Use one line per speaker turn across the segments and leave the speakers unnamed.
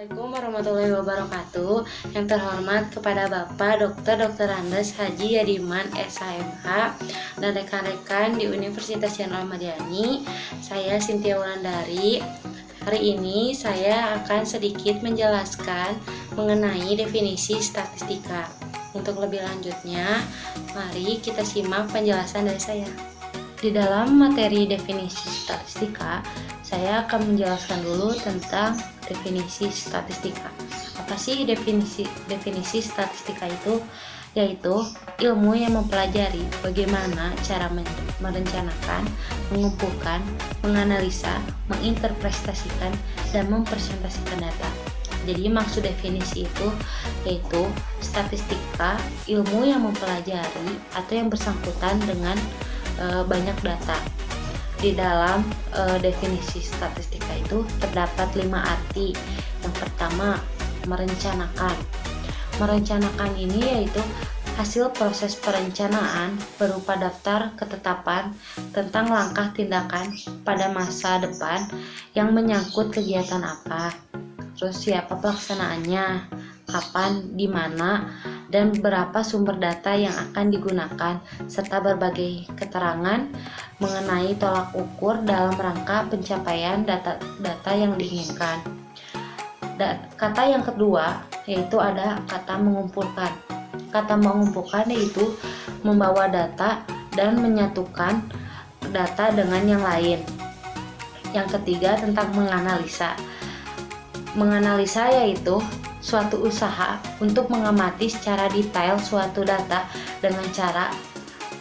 Assalamualaikum warahmatullahi wabarakatuh. Yang terhormat kepada Bapak Dr. Andes Haji Yadiman SHMH dan rekan-rekan di Universitas Jenderal Ahmad-Yani. Saya Cynthia Wulandari. Hari ini saya akan sedikit menjelaskan mengenai definisi statistika. Untuk lebih lanjutnya, mari kita simak penjelasan dari saya. Di dalam materi definisi statistika, saya akan menjelaskan dulu tentang definisi statistika. Apa sih definisi statistika itu? Yaitu ilmu yang mempelajari bagaimana cara merencanakan, mengumpulkan, menganalisa, menginterpretasikan, dan mempresentasikan data. Jadi maksud definisi itu yaitu statistika, ilmu yang mempelajari atau yang bersangkutan dengan banyak data. Di dalam definisi statistika itu terdapat 5 arti. Yang pertama, merencanakan. Merencanakan ini yaitu hasil proses perencanaan berupa daftar ketetapan tentang langkah tindakan pada masa depan yang menyangkut kegiatan apa, terus siapa pelaksanaannya, kapan, di mana, dan berapa sumber data yang akan digunakan, serta berbagai keterangan mengenai tolak ukur dalam rangka pencapaian data yang diinginkan. Kata yang kedua yaitu ada kata mengumpulkan. Kata mengumpulkan yaitu membawa data dan menyatukan data dengan yang lain. Yang ketiga tentang menganalisa. Menganalisa yaitu suatu usaha untuk mengamati secara detail suatu data dengan cara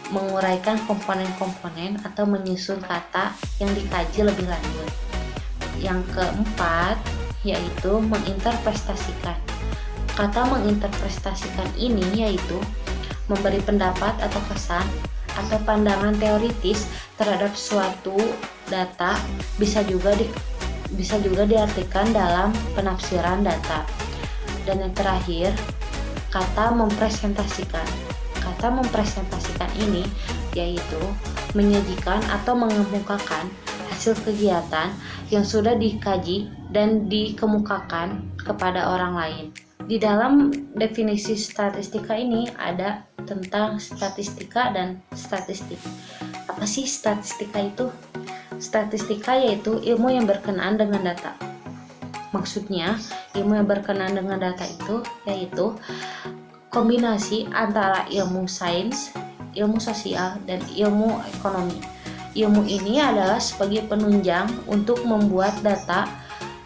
menguraikan komponen-komponen atau menyusun kata yang dikaji lebih lanjut. Yang keempat yaitu menginterpretasikan. Kata menginterpretasikan ini yaitu memberi pendapat atau kesan atau pandangan teoritis terhadap suatu data, bisa juga diartikan dalam penafsiran data. Dan yang terakhir, kata mempresentasikan. Kata mempresentasikan ini yaitu menyajikan atau mengemukakan hasil kegiatan yang sudah dikaji dan dikemukakan kepada orang lain. Di dalam definisi statistika ini ada tentang statistika dan statistik. Apa sih statistika itu? Statistika yaitu ilmu yang berkenaan dengan data. Maksudnya, ilmu yang berkenaan dengan data itu yaitu kombinasi antara ilmu sains, ilmu sosial, dan ilmu ekonomi. Ilmu ini adalah sebagai penunjang untuk membuat data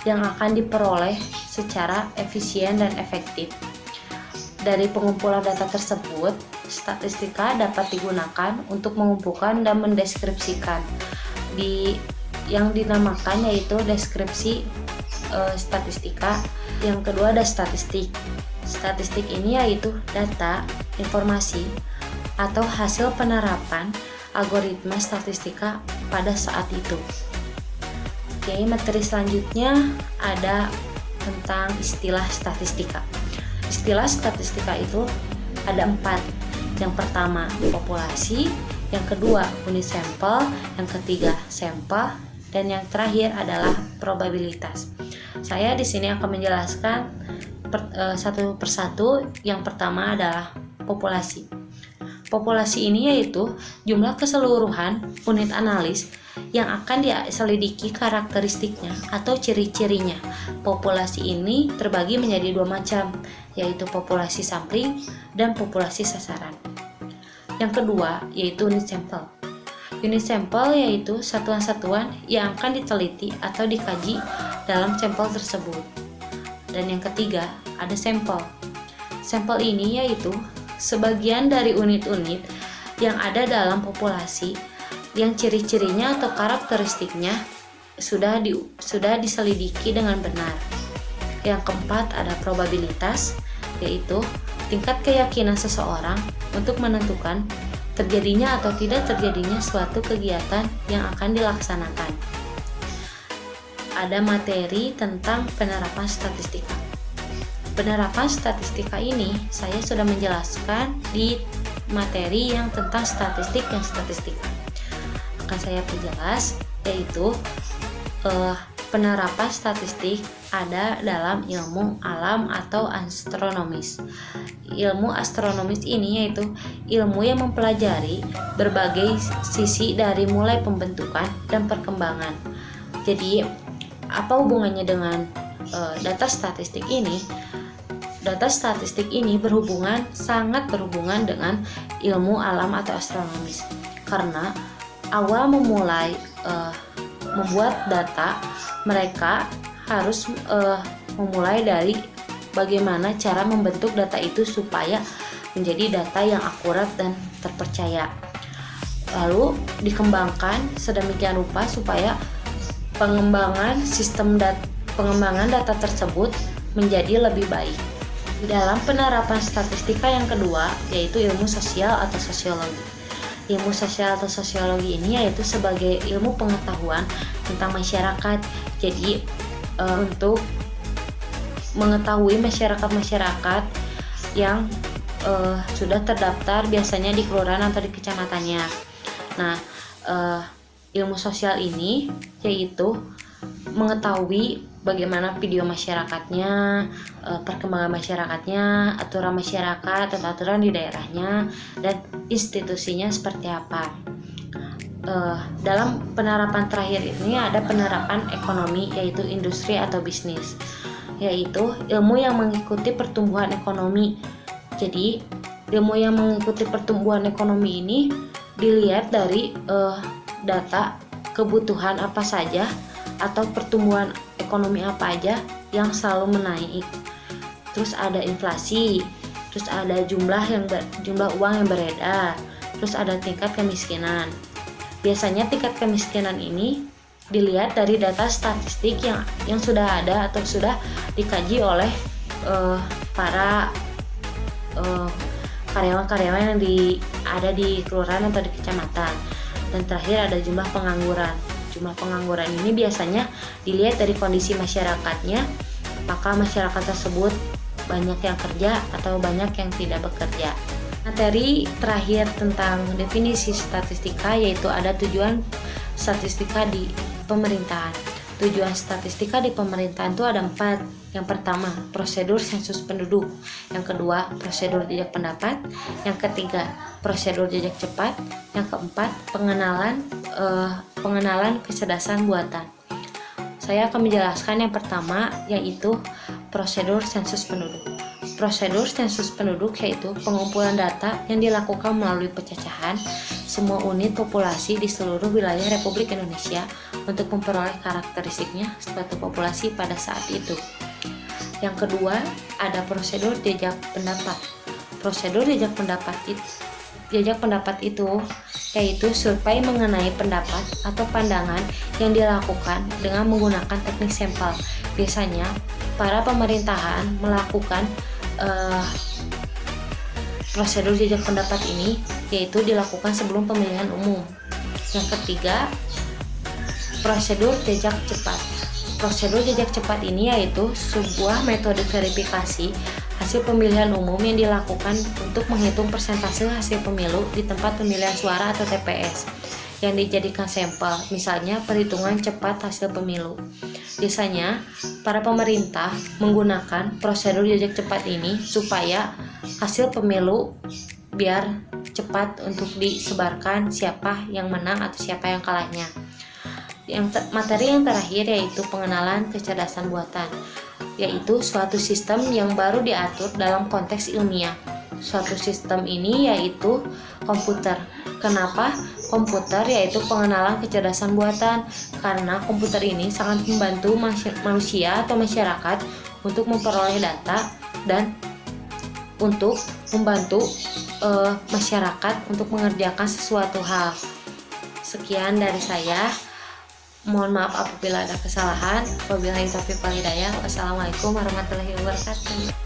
yang akan diperoleh secara efisien dan efektif. Dari pengumpulan data tersebut, statistika dapat digunakan untuk mengumpulkan dan mendeskripsikan. Yang dinamakan yaitu deskripsi statistika. Yang kedua ada statistik. Statistik ini yaitu data, informasi, atau hasil penerapan algoritma statistika pada saat itu. Oke, materi selanjutnya ada tentang istilah statistika. Istilah statistika itu ada 4. Yang pertama populasi, yang kedua unit sampel, yang ketiga sampel, dan yang terakhir adalah probabilitas. Saya di sini akan menjelaskan satu persatu. Yang pertama adalah populasi. Populasi ini yaitu jumlah keseluruhan unit analis yang akan diselidiki karakteristiknya atau ciri-cirinya. Populasi ini terbagi menjadi 2 macam, yaitu populasi sampling dan populasi sasaran. Yang kedua yaitu unit sampel. Unit sampel yaitu satuan-satuan yang akan diteliti atau dikaji dalam sampel tersebut. Dan yang ketiga ada sampel. Sampel ini yaitu sebagian dari unit-unit yang ada dalam populasi yang ciri-cirinya atau karakteristiknya sudah diselidiki dengan benar. Yang keempat ada probabilitas, yaitu tingkat keyakinan seseorang untuk menentukan terjadinya atau tidak terjadinya suatu kegiatan yang akan dilaksanakan. Ada materi tentang penerapan statistika. Penerapan statistika ini saya sudah menjelaskan di materi yang tentang statistik dan statistika. Akan saya perjelas yaitu penerapan statistik ada dalam ilmu alam atau astronomis. Ilmu astronomis ini yaitu ilmu yang mempelajari berbagai sisi dari mulai pembentukan dan perkembangan. Jadi, apa hubungannya dengan data statistik ini? Data statistik ini sangat berhubungan dengan ilmu alam atau astronomis. Karena awal memulai membuat data, mereka harus memulai dari bagaimana cara membentuk data itu supaya menjadi data yang akurat dan terpercaya. Lalu dikembangkan sedemikian rupa supaya pengembangan data tersebut menjadi lebih baik. Dalam penerapan statistika yang kedua, yaitu ilmu sosial atau sosiologi. Ilmu sosial atau sosiologi ini yaitu sebagai ilmu pengetahuan tentang masyarakat. Jadi untuk mengetahui masyarakat yang sudah terdaftar biasanya di kelurahan atau di kecamatannya. Nah, ilmu sosial ini yaitu mengetahui bagaimana video masyarakatnya, perkembangan masyarakatnya, aturan masyarakat atau aturan di daerahnya, dan institusinya seperti apa. Dalam penerapan terakhir ini ada penerapan ekonomi, yaitu industri atau bisnis, yaitu ilmu yang mengikuti pertumbuhan ekonomi. Jadi ilmu yang mengikuti pertumbuhan ekonomi ini dilihat dari data kebutuhan apa saja atau pertumbuhan ekonomi apa aja yang selalu menaik. Terus ada inflasi, terus ada jumlah uang yang beredar, terus ada tingkat kemiskinan. Biasanya tingkat kemiskinan ini dilihat dari data statistik yang sudah ada atau sudah dikaji oleh para karyawan-karyawan yang ada di kelurahan atau di kecamatan. Dan terakhir ada jumlah pengangguran. Jumlah pengangguran ini biasanya dilihat dari kondisi masyarakatnya, apakah masyarakat tersebut banyak yang kerja atau banyak yang tidak bekerja. Materi terakhir tentang definisi statistika yaitu ada tujuan statistika di pemerintahan. Tujuan statistika di pemerintahan itu ada 4. Yang pertama, prosedur sensus penduduk. Yang kedua, prosedur jejak pendapat. Yang ketiga, prosedur jejak cepat. Yang keempat, pengenalan kecerdasan buatan. Saya akan menjelaskan yang pertama, yaitu prosedur sensus penduduk. Prosedur sensus penduduk yaitu pengumpulan data yang dilakukan melalui pencacahan semua unit populasi di seluruh wilayah Republik Indonesia untuk memperoleh karakteristiknya suatu populasi pada saat itu. Yang kedua, ada prosedur jejak pendapat. Prosedur jejak pendapat itu yaitu survei mengenai pendapat atau pandangan yang dilakukan dengan menggunakan teknik sampel. Biasanya para pemerintahan melakukan prosedur jejak pendapat ini yaitu dilakukan sebelum pemilihan umum. Yang ketiga, prosedur jejak cepat. Prosedur jejak cepat ini yaitu sebuah metode verifikasi hasil pemilihan umum yang dilakukan untuk menghitung persentase hasil pemilu di tempat pemilihan suara atau TPS yang dijadikan sampel, misalnya perhitungan cepat hasil pemilu. Biasanya para pemerintah menggunakan prosedur jejak cepat ini supaya hasil pemilu biar cepat untuk disebarkan siapa yang menang atau siapa yang kalahnya. Materi yang terakhir yaitu pengenalan kecerdasan buatan, yaitu suatu sistem yang baru diatur dalam konteks ilmiah. Suatu sistem ini yaitu komputer. Kenapa komputer? Yaitu pengenalan kecerdasan buatan, karena komputer ini sangat membantu manusia atau masyarakat untuk memperoleh data dan untuk membantu masyarakat untuk mengerjakan sesuatu hal. Sekian dari saya. Mohon maaf apabila ada kesalahan. Wabillahi taufiq wal hidayah. Wassalamualaikum warahmatullahi wabarakatuh.